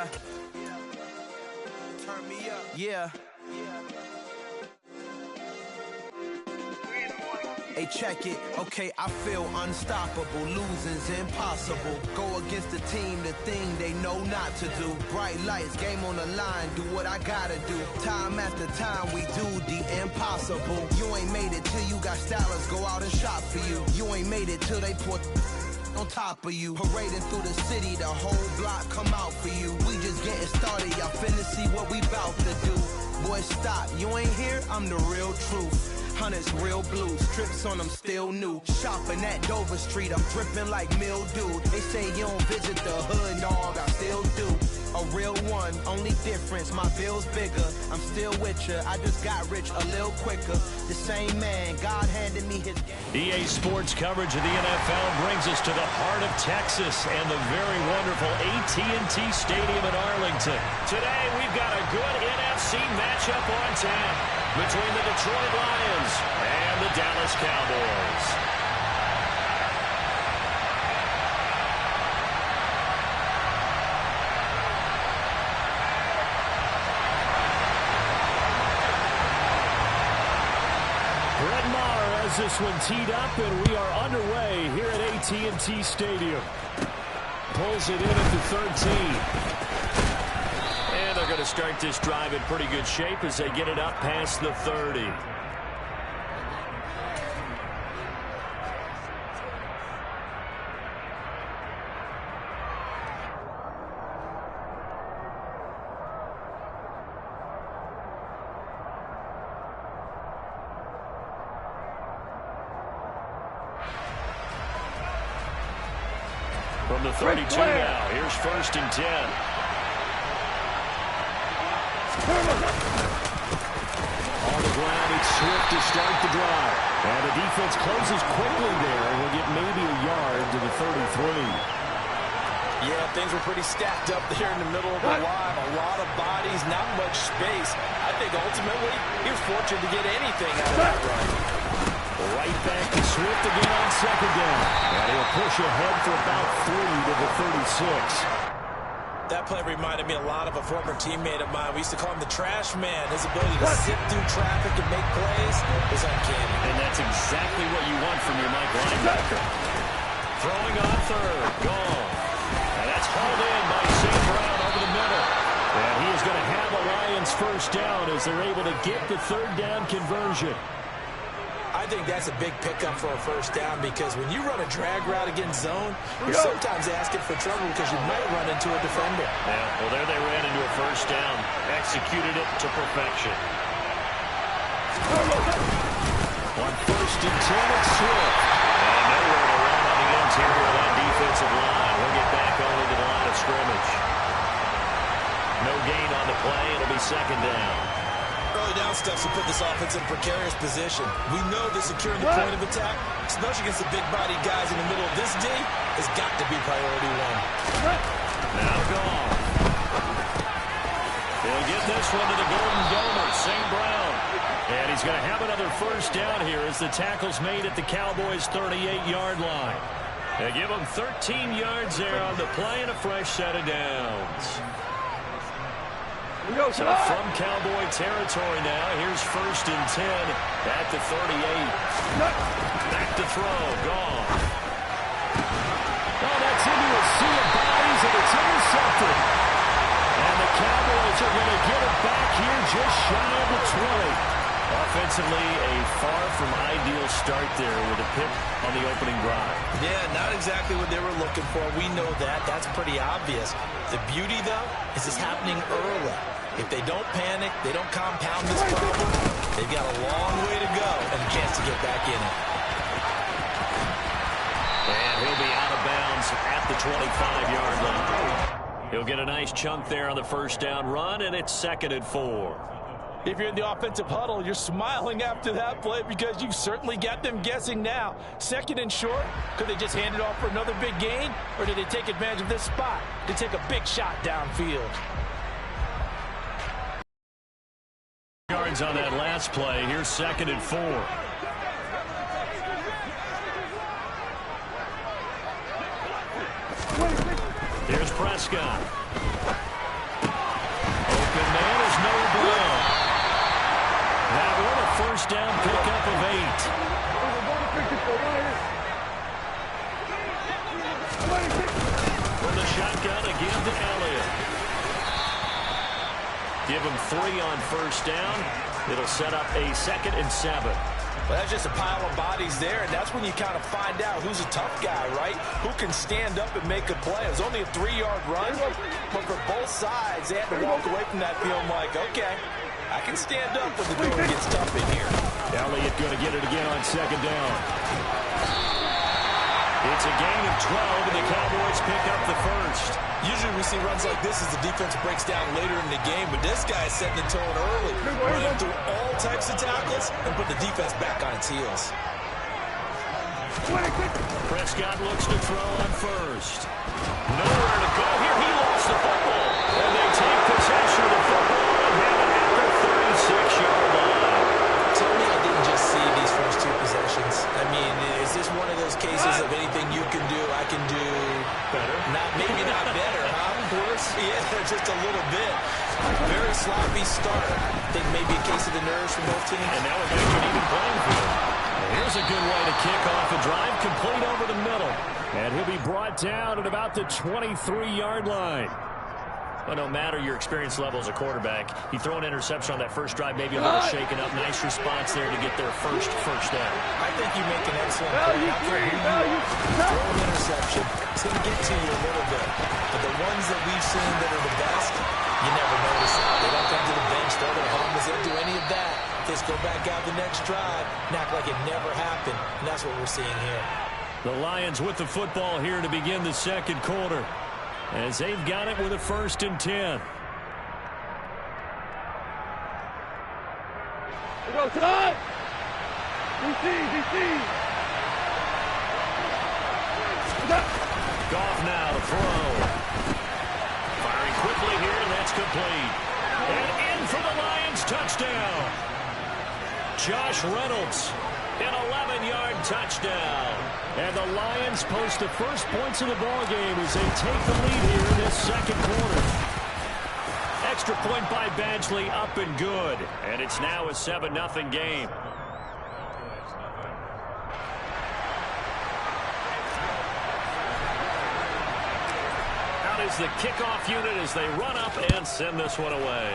Yeah. Turn me up. Yeah. Hey, check it. Okay, I feel unstoppable. Losing's impossible. Go against the team, the thing they know not to do. Bright lights, game on the line. Do what I gotta do. Time after time, we do the impossible. You ain't made it till you got stylers go out and shop for you. You ain't made it till they put on top of you. Parading through the city, the whole block come out for you. We just getting started, y'all finna see what we bout to do. Boy, stop, you ain't here, I'm the real truth. Hunters real blue, strips on them still new. Shopping at Dover Street, I'm dripping like mildew. They say you don't visit the hood, dog, I still do. A real one, only difference, my bill's bigger. I'm still with ya, I just got rich a little quicker. The same man, God handed me his game. EA Sports coverage of the NFL brings us to the heart of Texas and the very wonderful AT&T Stadium in Arlington. Today, we've got a good NFC matchup on tap between the Detroit Lions and the Dallas Cowboys. Brett Maher has this one teed up, and we are underway here at AT&T Stadium. Pulls it in at the 13. And they're going to start this drive in pretty good shape as they get it up past the 30. From the 32 now, here's 1st and 10. On the ground, it's Swift to start the drive. And the defense closes quickly there. We'll get maybe a yard to the 33. Yeah, things were pretty stacked up there in the middle of the line. A lot of bodies, not much space. I think ultimately he was fortunate to get anything out of that run. Right back to Swift again on 2nd down. And he'll push ahead for about 3 to the 36. That play reminded me a lot of a former teammate of mine. We used to call him the trash man. His ability to sit through traffic and make plays is uncanny. And that's exactly what you want from your Mike linebacker. Throwing on 3rd. Gone. And that's hauled in by St. Brown over the middle. And he is going to have a Lions 1st down as they're able to get the 3rd down conversion. I think that's a big pickup for a 1st down because when you run a drag route against zone, you're sometimes asking for trouble because you might run into a defender. Yeah, well, there they ran into a 1st down. Executed it to perfection. On 1st and 10, it's Swift. And nowhere to run on the interior of that defensive line. We'll get back only to the line of scrimmage. No gain on the play. It'll be 2nd down. Early down steps will put this offense in a precarious position. We know that securing the point of attack, especially against the big body guys in the middle of this D, has got to be priority 1. Now gone. He'll get this one to the Golden Domer, St. Brown. And he's going to have another 1st down here as the tackle's made at the Cowboys' 38-yard line. They give him 13 yards there on the play and a fresh set of downs. So from Cowboy territory now, here's 1st and 10 at the 38. Back to throw, gone. Oh, that's into a sea of bodies, and it's intercepted. And the Cowboys are going to get it back here just shy of the 20. Offensively, a far from ideal start there with a pick on the opening drive. Yeah, not exactly what they were looking for. We know that. That's pretty obvious. The beauty, though, is it's happening early. If they don't panic, they don't compound this problem, they've got a long way to go and a chance to get back in it. And he'll be out of bounds at the 25-yard line. He'll get a nice chunk there on the 1st down run, and it's 2nd and 4. If you're in the offensive huddle, you're smiling after that play because you've certainly got them guessing now. 2nd and short, could they just hand it off for another big gain, or did they take advantage of this spot to take a big shot downfield? Yards on that last play. Here's 2nd and 4. Here's Prescott. 3 on first down. It'll set up a 2nd and 7. Well, that's just a pile of bodies there, and that's when you kind of find out who's a tough guy, right? Who can stand up and make a play. It was only a 3-yard run, but for both sides, they had to walk away from that feeling like, okay, I can stand up when the going gets tough in here. Elliott going to get it again on 2nd down. It's a gain of 12, and the Cowboys pick up the first. Usually we see runs like this as the defense breaks down later in the game, but this guy is setting the tone early, running through all types of tackles and put the defense back on its heels. Prescott looks to throw on first. Nowhere to go here. He lost the football, and they take possession of the football and have it at their 36-yard line. Tell me I didn't just see these first 2 possessions. I mean, is this one of those cases of anything you can do, I can do better? Maybe not better, huh? Worse? Yeah, just a little bit. Very sloppy start. I think maybe a case of the nerves from both teams. And now we're back to an even playing field. Here's a good way to kick off a drive, complete over the middle. And he'll be brought down at about the 23-yard line. Well, no matter your experience level as a quarterback, you throw an interception on that first drive, maybe a little shaken up. Nice response there to get their first down. I think you make an excellent point. Throw an interception. It's going to get to you a little bit. But the ones that we've seen that are the best, you never notice it. They don't come to the bench, throw their helmets, they don't do any of that. They just go back out the next drive and act like it never happened. And that's what we're seeing here. The Lions with the football here to begin the 2nd quarter, as they've got it with a 1st and 10. Go, Todd! DC! Goff now to throw. Firing quickly here, and that's complete. And in for the Lions, touchdown. Josh Reynolds, an 11-yard touchdown. And the Lions post the first points of the ballgame as they take the lead here in this 2nd quarter. Extra point by Badgley, up and good. And it's now a 7-0 game. Out is the kickoff unit as they run up and send this one away.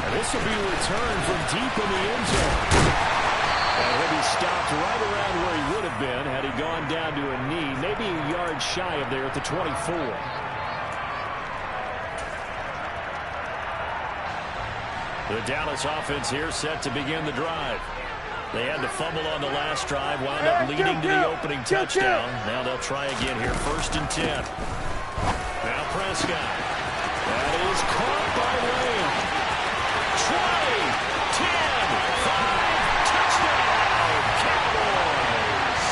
And this will be a return from deep in the end zone. And he'll be stopped right around where he would have been had he gone down to a knee, maybe a yard shy of there at the 24. The Dallas offense here set to begin the drive. They had to fumble on the last drive, wound up leading to the opening touchdown. Now they'll try again here, 1st and 10. Now Prescott. That is caught by Lamb. 20, 10, 5, touchdown, Cowboys.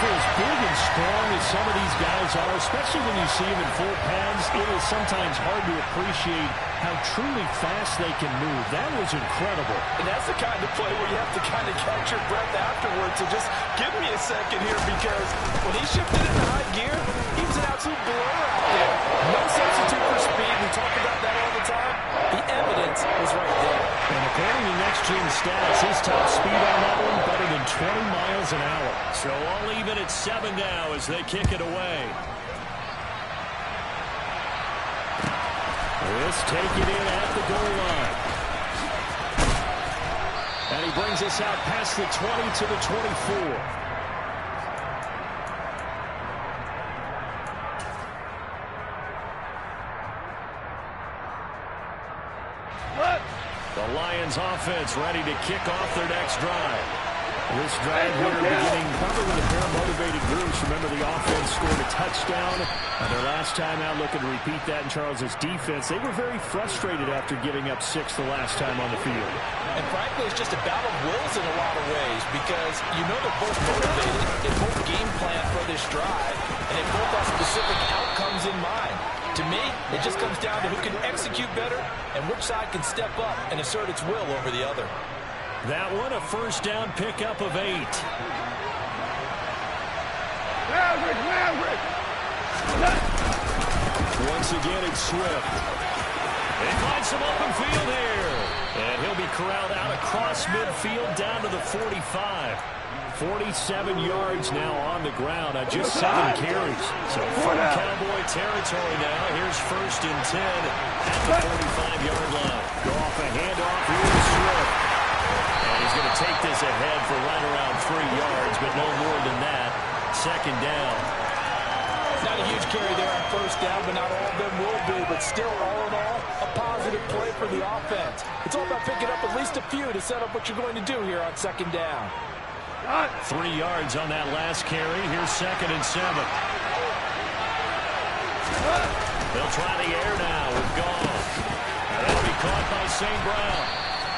For as big and strong as some of these guys are, especially when you see them in full pads, it is sometimes hard to appreciate how truly fast they can move. That was incredible. And that's the kind of play where you have to kind of catch your breath afterwards. So just give me a second here, because when he shifted into high gear, he was an absolute blur out there. No substitute for speed. We talk about that all the time. The evidence was right there. And according to Next Gen Stats, his top speed on that one better than 20 miles an hour. So all even at 7 now as they kick it away. Let's take it in at the goal line. And he brings us out past the 20 to the 24. The Lions offense ready to kick off their next drive. This drive here beginning probably with a pair of motivated groups. Remember, the offense scored a touchdown on their last time out, looking to repeat that in Charles's defense. They were very frustrated after giving up 6 the last time on the field. And frankly, it's just a battle of wills in a lot of ways, because you know they're both motivated, they both game plan for this drive, and they both have specific outcomes in mind. To me, it just comes down to who can execute better and which side can step up and assert its will over the other. That one, a first down pickup of 8. Once again, it's Swift. They find some open field here. And he'll be corralled out across midfield down to the 45. 47 yards now on the ground on just 7 carries. So from Cowboy territory now, here's 1st and 10 at the 45-yard line. Go off a handoff here to Swift. And he's going to take this ahead for right around 3 yards, but no more than that. 2nd down. Not a huge carry there on 1st down, but not all of them will be. But still, all in all, a positive play for the offense. It's all about picking up at least a few to set up what you're going to do here on 2nd down. 3 yards on that last carry. Here's 2nd and 7. They'll try the air now with Goff. And that'll be caught by St. Brown.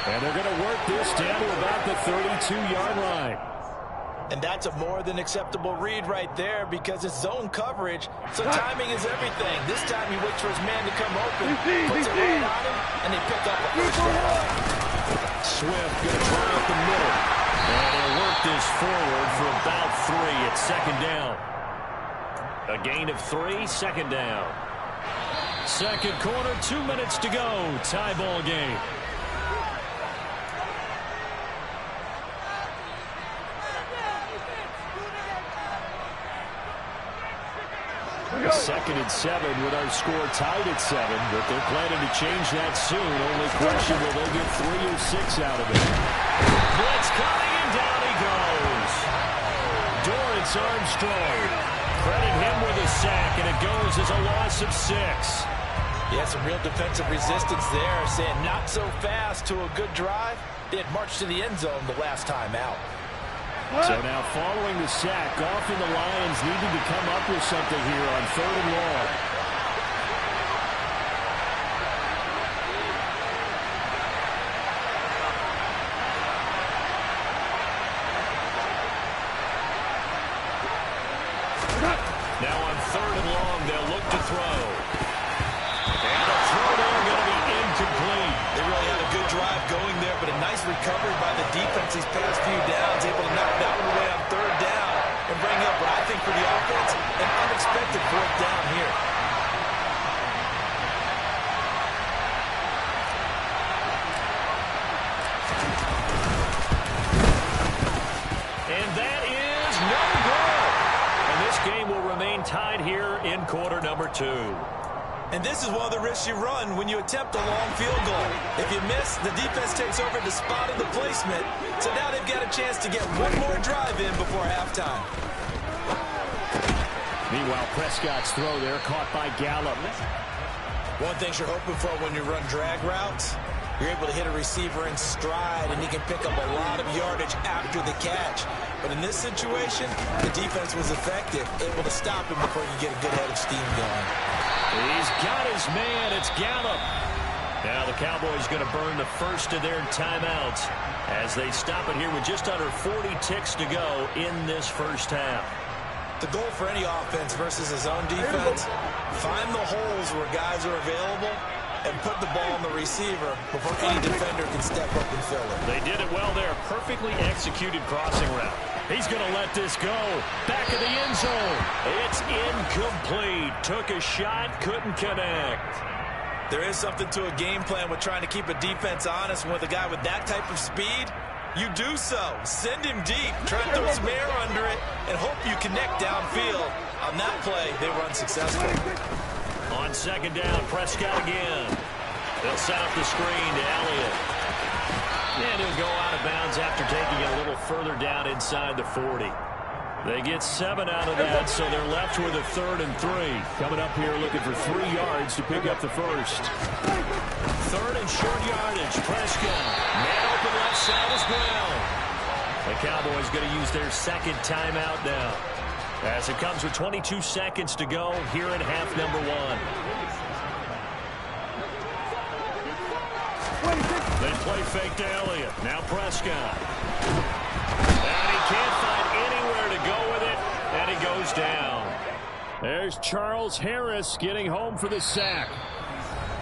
And they're going to work this down to about the 32-yard line. And that's a more than acceptable read right there because it's zone coverage, so timing is everything. This time he waits for his man to come open, puts it right on him, and they pick up a 1st down. Swift going to try up the middle. And he'll work this forward for about 3 at 2nd down. A gain of 3, 2nd down. 2nd quarter, 2 minutes to go. Tie ball game. Second and 7 with our score tied at 7, but they're planning to change that soon. Only question, will they get 3 or 6 out of it? Blitz coming, and down he goes. Dorrance Armstrong. Credit him with a sack, and it goes as a loss of 6. Yeah, some real defensive resistance there, saying not so fast to a good drive. They had marched to the end zone the last time out. So now following the sack, Goff and the Lions needed to come up with something here on 3rd and long. Now on 3rd and long, they'll look to throw. And the throw there going to be incomplete. They really had a good drive going there, but a nice recovery by the defense these past few downs, able to knock that one away on 3rd down and bring up what I think for the offense, an unexpected 4th down here. And that is no good. And this game will remain tied here in quarter number 2. And this is one of the risks you run when you attempt a long field goal. If you miss, the defense takes over the spot of the placement. So now they've got a chance to get one more drive in before halftime. Meanwhile, Prescott's throw there caught by Gallup. One thing you're hoping for when you run drag routes, you're able to hit a receiver in stride, and he can pick up a lot of yardage after the catch. But in this situation, the defense was effective, able to stop him before you get a good head of steam going. He's got his man. It's Gallup. Now the Cowboys going to burn the first of their timeouts as they stop it here with just under 40 ticks to go in this first half. The goal for any offense versus his own defense, find the holes where guys are available and put the ball on the receiver before any defender can step up and fill it. They did it well there. Perfectly executed crossing route. He's going to let this go. Back of the end zone. It's incomplete. Took a shot, couldn't connect. There is something to a game plan with trying to keep a defense honest. With a guy with that type of speed, you do so. Send him deep. Try to throw some air under it and hope you connect downfield. On that play, they were unsuccessful. On 2nd down, Prescott again. They'll set up the screen to Elliott. And he'll go out of bounds after taking it a little further down inside the 40. They get 7 out of that, so they're left with a 3rd and 3. Coming up here looking for 3 yards to pick up the first. 3rd and short yardage. Prescott. Man open left side is Brown. The Cowboys going to use their 2nd timeout now, as it comes with 22 seconds to go here in half number 1. They play fake to Elliott. Now Prescott. And he can't find anywhere to go with it, and he goes down. There's Charles Harris getting home for the sack.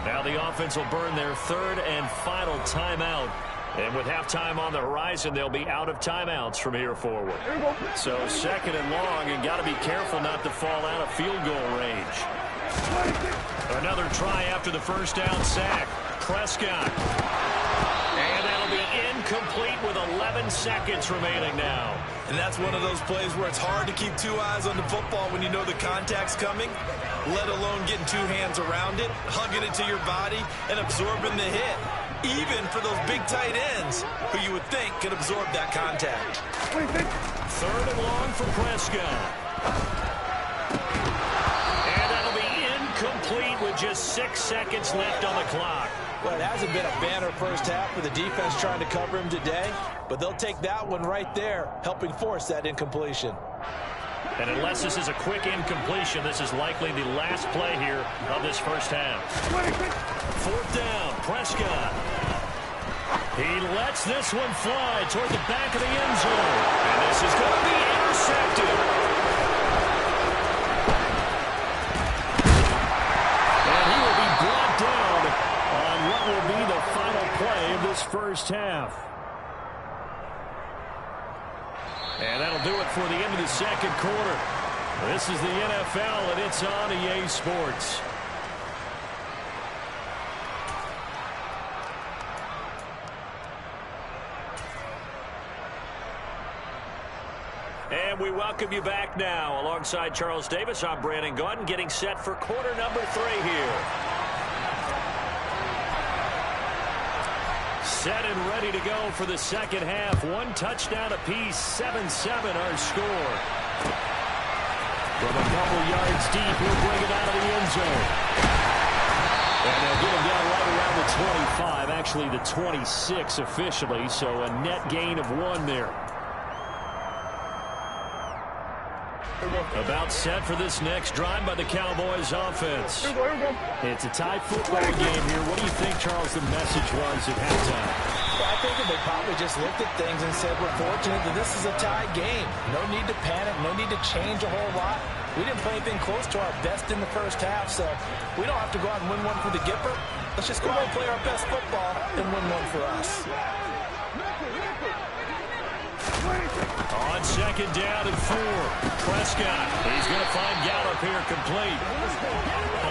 Now the offense will burn their 3rd and final timeout. And with halftime on the horizon, they'll be out of timeouts from here forward. So 2nd and long, and got to be careful not to fall out of field goal range. Another try after the first down sack. Prescott. And that'll be incomplete with 11 seconds remaining now. And that's one of those plays where it's hard to keep two eyes on the football when you know the contact's coming, let alone getting two hands around it, hugging it to your body, and absorbing the hit. Even for those big tight ends who you would think could absorb that contact. Third and long for Prescott. And that'll be incomplete with just 6 seconds left on the clock. Well, it hasn't been a banner first half for the defense trying to cover him today, but they'll take that one right there, helping force that incompletion. And unless this is a quick incompletion, this is likely the last play here of this first half. Fourth down, Prescott. He lets this one fly toward the back of the end zone. And this is going to be intercepted. And he will be brought down on what will be the final play of this first half. And that'll do it for the end of the second quarter. This is the NFL, and it's on EA Sports. And we welcome you back now. Alongside Charles Davis, I'm Brandon Gaudin, getting set for quarter number 3 here. Set and ready to go for the second half. One touchdown apiece, 7-7 our score. From a couple yards deep, he'll bring it out of the end zone. And they'll get him down right around the 25, actually the 26 officially, so a net gain of 1 there. About set for this next drive by the Cowboys offense. It's a tie football game here. What do you think, Charles, the message was at halftime? Well, I think they probably just looked at things and said, we're fortunate that this is a tie game. No need to panic, no need to change a whole lot. We didn't play anything close to our best in the first half, so we don't have to go out and win one for the Gipper. Let's just go out and play our best football and win one for us. On second down and 4, Prescott. He's going to find Gallup here complete.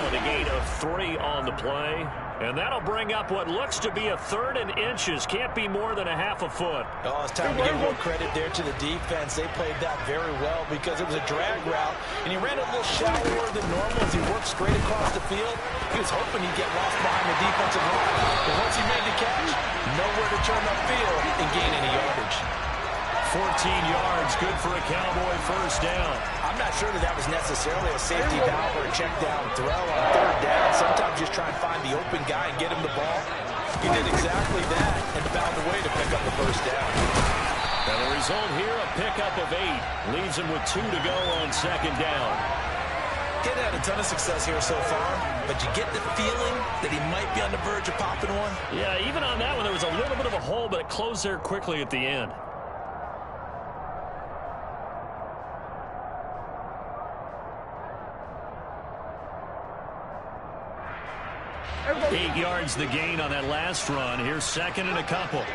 And a gain of 3 on the play. And that'll bring up what looks to be a 3rd and inches. Can't be more than a half a foot. Oh, it's time to give more credit there to the defense. They played that very well because it was a drag route. And he ran a little shallower than normal as he worked straight across the field. He was hoping he'd get lost behind the defensive line. But once he made the catch, nowhere to turn upfield and gain any yardage. 14 yards, good for a Cowboy first down. I'm not sure that was necessarily a safety valve or a check down throw on 3rd down. Sometimes just try and find the open guy and get him the ball. He did exactly that and found a way to pick up the first down. And the result here, a pickup of 8. Leaves him with 2 to go on second down. Getting had a ton of success here so far, but you get the feeling that he might be on the verge of popping one. Yeah, even on that one, there was a little bit of a hole, but it closed there quickly at the end. Eight yards the gain on that last run. Here's second and a couple.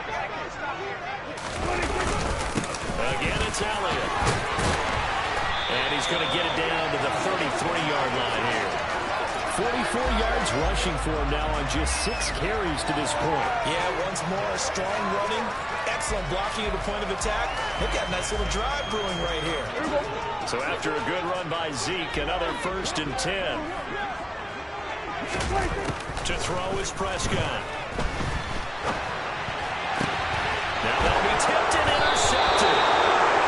Again, it's Elliott. And he's going to get it down to the 33-yard line here. 44 yards rushing for him now on just 6 carries to this point. Yeah, once more, strong running. Excellent blocking at the point of attack. Look at a nice little drive brewing right here. So after a good run by Zeke, another 1st and 10. To throw is Prescott. Now they'll be tipped and intercepted.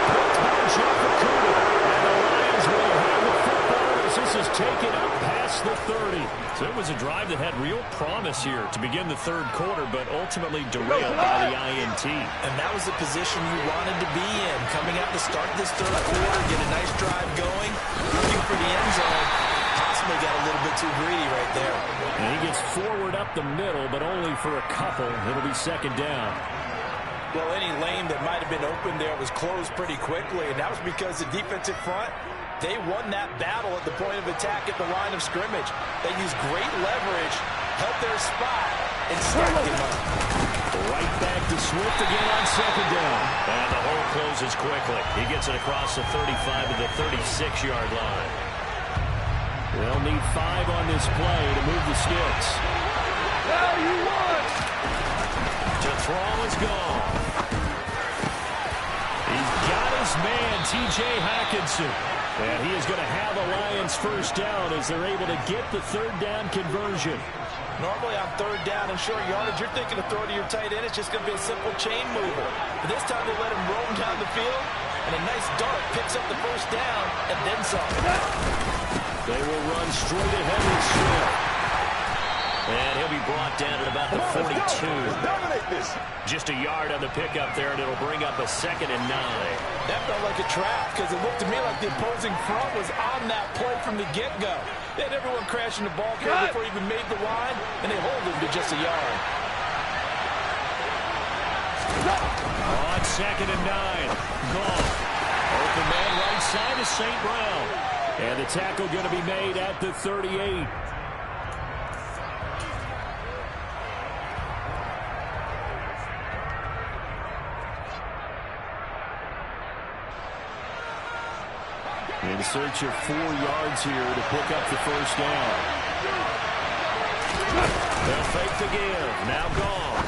Picked by Jeff Okudah. And the Lions will have the football as this is taken up past the 30. So it was a drive that had real promise here to begin the 3rd quarter, but ultimately derailed by the INT. And that was the position you wanted to be in. Coming out to start this 3rd quarter, get a nice drive going, looking for the end zone. Possibly got a little bit too greedy right there. And he gets forward up the middle, but only for a couple. It'll be second down. Well, any lane that might have been open there was closed pretty quickly, and that was because the defensive front, they won that battle at the point of attack at the line of scrimmage. They used great leverage, held their spot, and stacked him up. Right back to Swift again on second down. And the hole closes quickly. He gets it across the 35 to the 36-yard line. They'll need 5 on this play to move the sticks. Now you won! To throw is gone. He's got his man, T.J. Hockenson. And he is going to have the Lions first down as they're able to get the third down conversion. Normally on third down and short yardage, you're thinking of throwing to your tight end. It's just going to be a simple chain mover. But this time they let him roam down the field, and a nice dart picks up the first down and then some. They will run straight ahead with Swift. And he'll be brought down at about the 42. Just a yard on the pickup there, and it'll bring up a 2nd and 9. That felt like a trap because it looked to me like the opposing front was on that play from the get-go. They had everyone crashing the ball carrier before he even made the line, and they hold him to just a yard. On 2nd and 9, Goff. Open man right side is St. Brown. And the tackle going to be made at the 38. In search of 4 yards here to pick up the first down. They'll fake the give. Now gone.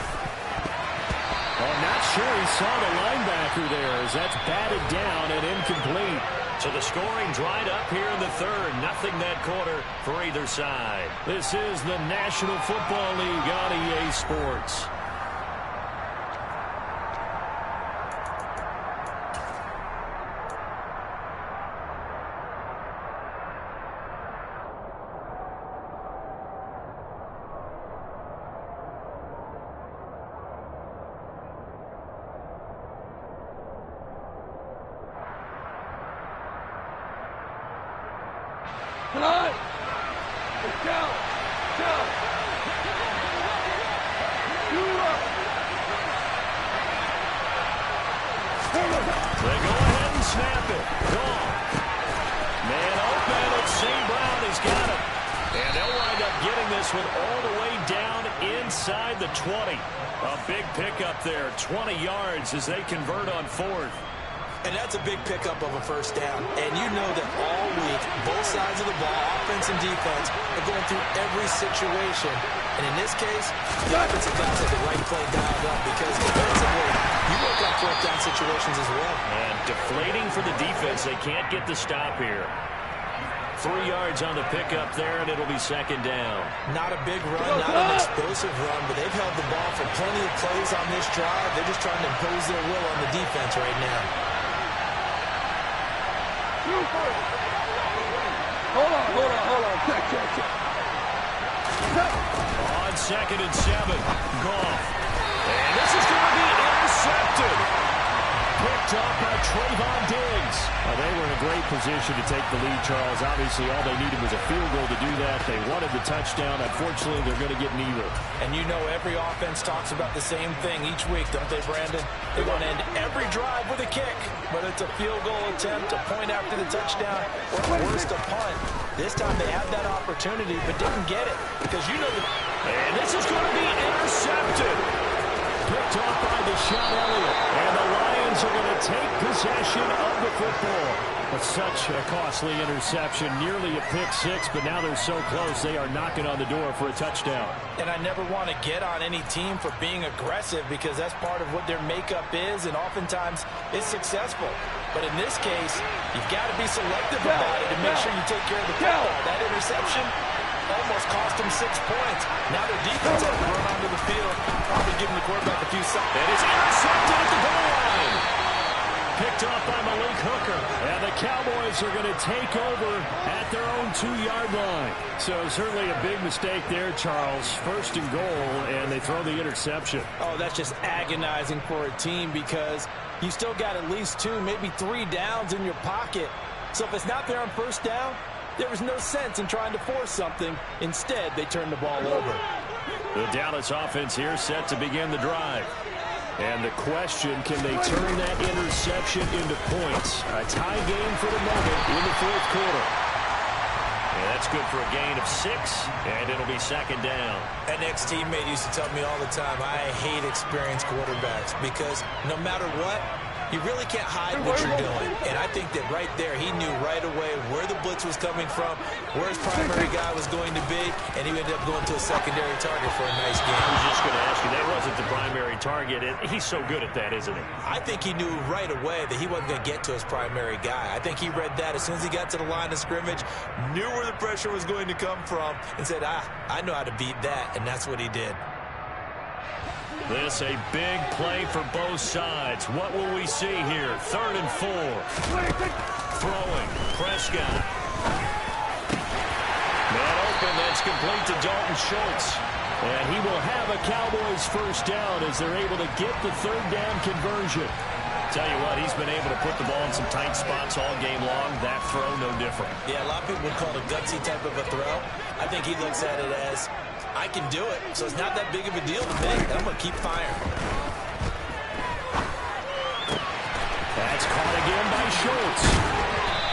I'm not sure he saw the linebacker there as that's batted down and incomplete. So the scoring dried up here in the third. Nothing that quarter for either side. This is the National Football League on EA Sports. Tonight, let's go. They go ahead and snap it. Gone. Man open. It's St. Brown. He's got it. And they'll wind up getting this one all the way down inside the 20. A big pickup there. 20 yards as they convert on 4th. And that's a big pickup of a first down. And you know that all week, both sides of the ball, offense and defense, are going through every situation. And in this case, the offensive guys have the right play dialed up because defensively, you look at fourth down situations as well. And deflating for the defense. They can't get the stop here. 3 yards on the pickup there, and it'll be 2nd down. Not a big run, not an explosive run, but they've held the ball for plenty of plays on this drive. They're just trying to impose their will on the defense right now. Hold on. Check. On 2nd and 7, Goff. And this is going to be intercepted. Picked up by Trayvon Diggs. They were in a great position to take the lead, Charles. Obviously, all they needed was a field goal to do that. They wanted the touchdown. Unfortunately, they're going to get neither. And you know every offense talks about the same thing each week, don't they, Brandon? They want to end every drive with a kick, whether it's a field goal attempt, a point after the touchdown, or worst, a punt. This time they had that opportunity but didn't get it because you know and this is going to be intercepted. Picked off by Deshaun Elliott. And the Lions are going to take possession of the football. But such a costly interception. Nearly a pick 6, but now they're so close they are knocking on the door for a touchdown. And I never want to get on any team for being aggressive because that's part of what their makeup is and oftentimes is successful. But in this case, you've got to be selective about it and make sure you take care of the football. That interception almost cost them 6 points. Now their defense has to run onto the field, probably giving the quarterback a few seconds. It is intercepted at the goal line. Picked off by Malik Hooker. And the Cowboys are going to take over at their own 2-yard line. So certainly a big mistake there, Charles. 1st and goal, and they throw the interception. Oh, that's just agonizing for a team because you still got at least 2, maybe 3 downs in your pocket. So if it's not there on 1st down, there was no sense in trying to force something. Instead, they turned the ball over. The Dallas offense here set to begin the drive. And the question, can they turn that interception into points? A tie game for the moment in the 4th quarter. And that's good for a gain of 6, and it'll be 2nd down. An ex-teammate used to tell me all the time, I hate experienced quarterbacks because no matter what, You really can't hide what you're doing. And I think that right there, he knew right away where the blitz was coming from, where his primary guy was going to be, and he ended up going to a secondary target for a nice game. I was just going to ask you, that wasn't the primary target. He's so good at that, isn't he? I think he knew right away that he wasn't going to get to his primary guy. I think he read that as soon as he got to the line of scrimmage, knew where the pressure was going to come from, and said, I know how to beat that, and that's what he did. This a big play for both sides. What will we see here? 3rd and 4. Throwing. Prescott. Man open. That's complete to Dalton Schultz. And he will have a Cowboys first down as they're able to get the 3rd down conversion. Tell you what, he's been able to put the ball in some tight spots all game long. That throw, no different. Yeah, a lot of people would call it a gutsy type of a throw. I think he looks at it as, I can do it, so it's not that big of a deal to me. I'm going to keep firing. That's caught again by Schultz.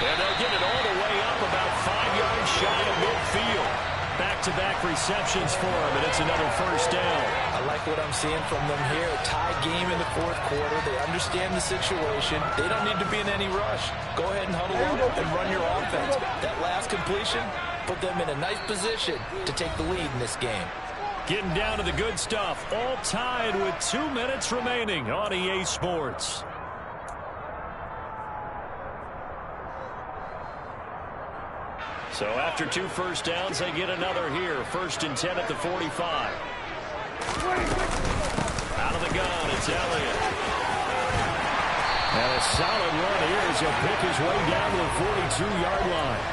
And they'll get it all the way up about 5 yards shy of midfield. Back-to-back receptions for him, and it's another first down. I like what I'm seeing from them here. A tie game in the 4th quarter. They understand the situation. They don't need to be in any rush. Go ahead and huddle up and run your offense. That last completion put them in a nice position to take the lead in this game. Getting down to the good stuff. All tied with 2 minutes remaining on EA Sports. So after 2 first downs, they get another here. 1st and 10 at the 45. Out of the gun, it's Elliott. And a solid run here as he'll pick his way down to the 42-yard line.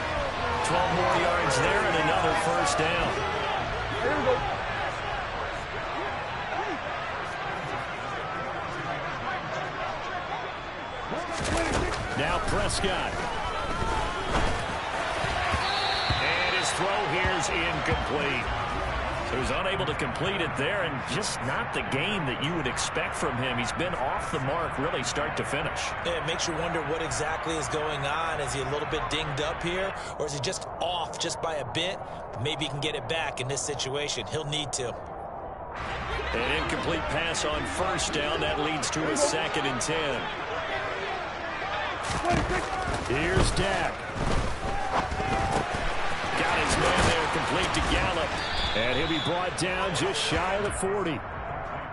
12 more yards there and another first down. Here we go. Now Prescott. And his throw here is incomplete. So he's unable to complete it there, and just not the game that you would expect from him. He's been off the mark really start to finish. Yeah, it makes you wonder what exactly is going on. Is he a little bit dinged up here, or is he just off just by a bit? Maybe he can get it back in this situation. He'll need to. An incomplete pass on first down. That leads to a 2nd and 10. Here's Dak. Got his man there, complete to Gallup. And he'll be brought down just shy of the 40.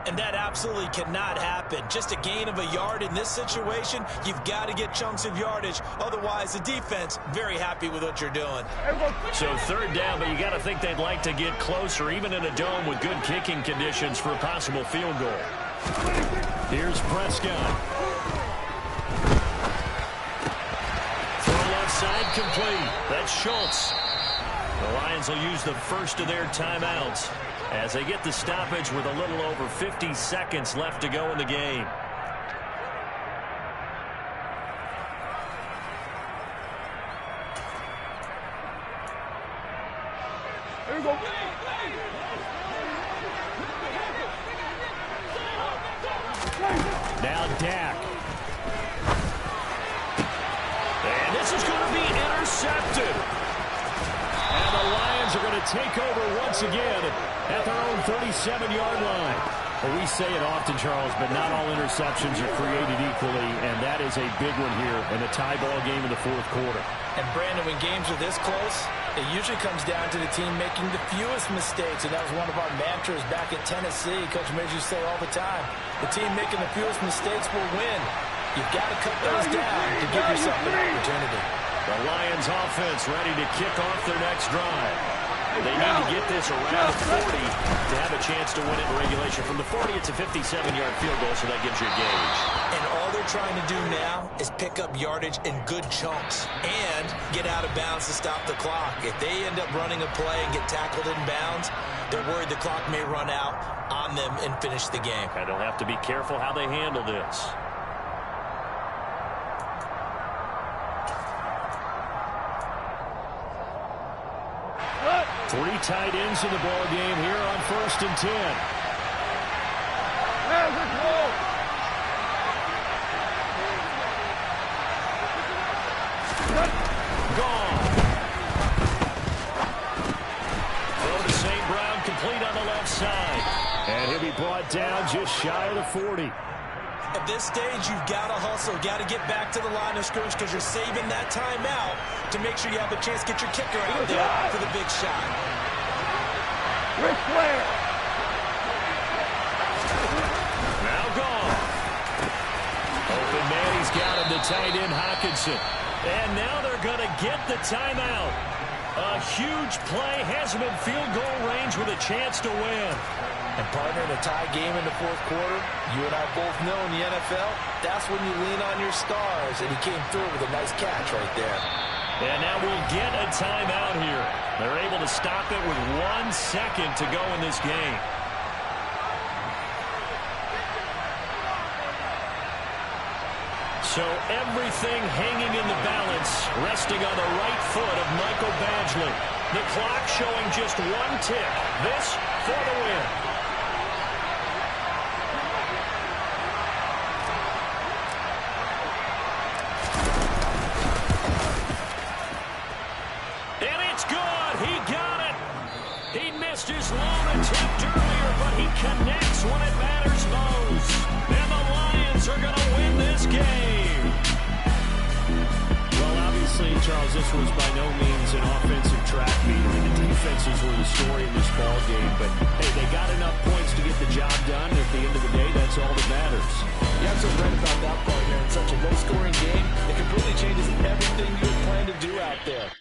And that absolutely cannot happen. Just a gain of a yard in this situation, you've got to get chunks of yardage. Otherwise, the defense, very happy with what you're doing. So 3rd down, but you got to think they'd like to get closer, even in a dome with good kicking conditions for a possible field goal. Here's Prescott. Throw left side complete. That's Schultz. The Lions will use the first of their timeouts as they get the stoppage with a little over 50 seconds left to go in the game. Here we go. Now Dak. And this is going to be intercepted. And the Lions are going to take over once again at their own 37-yard line. Well, we say it often, Charles, but not all interceptions are created equally, and that is a big one here in a tie ball game in the 4th quarter. And, Brandon, when games are this close, it usually comes down to the team making the fewest mistakes, and that was one of our mantras back at Tennessee. Coach Midge used to say all the time, the team making the fewest mistakes will win. You've got to cut those down to give yourself an opportunity. The Lions offense ready to kick off their next drive. They need to get this around the 40 to have a chance to win it in regulation. From the 40, it's a 57-yard field goal, so that gives you a gauge. And all they're trying to do now is pick up yardage in good chunks and get out of bounds to stop the clock. If they end up running a play and get tackled in bounds, they're worried the clock may run out on them and finish the game. And they'll have to be careful how they handle this. Three tight ends in the ball game here on 1st and 10. Gone. Throw to St. Brown, complete on the left side. And he'll be brought down just shy of the 40. At this stage, you've got to hustle, got to get back to the line of scrimmage because you're saving that timeout to make sure you have a chance to get your kicker out there for the big shot. Wrist flare. Now gone. Open man, he's got him, the tight end Hockenson. And now they're going to get the timeout. A huge play has him in field goal range with a chance to win. And partner, in a tie game in the fourth quarter, you and I both know in the NFL, that's when you lean on your stars, and he came through with a nice catch right there. And now we'll get a timeout here. They're able to stop it with 1 second to go in this game. So everything hanging in the balance, resting on the right foot of Michael Badgley. The clock showing just 1 tick. This for the win. And it's good. He got it. He missed his lone attempt earlier, but he connects when it matters most. And the Lions are going to win this game. Well, obviously, Charles, this was by no means an offensive track meet. I mean, the defenses were the story in this ball game. But, hey, they got enough points to get the job done. And at the end of the day, that's all that matters. Yeah, I'm so right about that part here. In such a low-scoring game, it completely changes everything you had planned to do out there.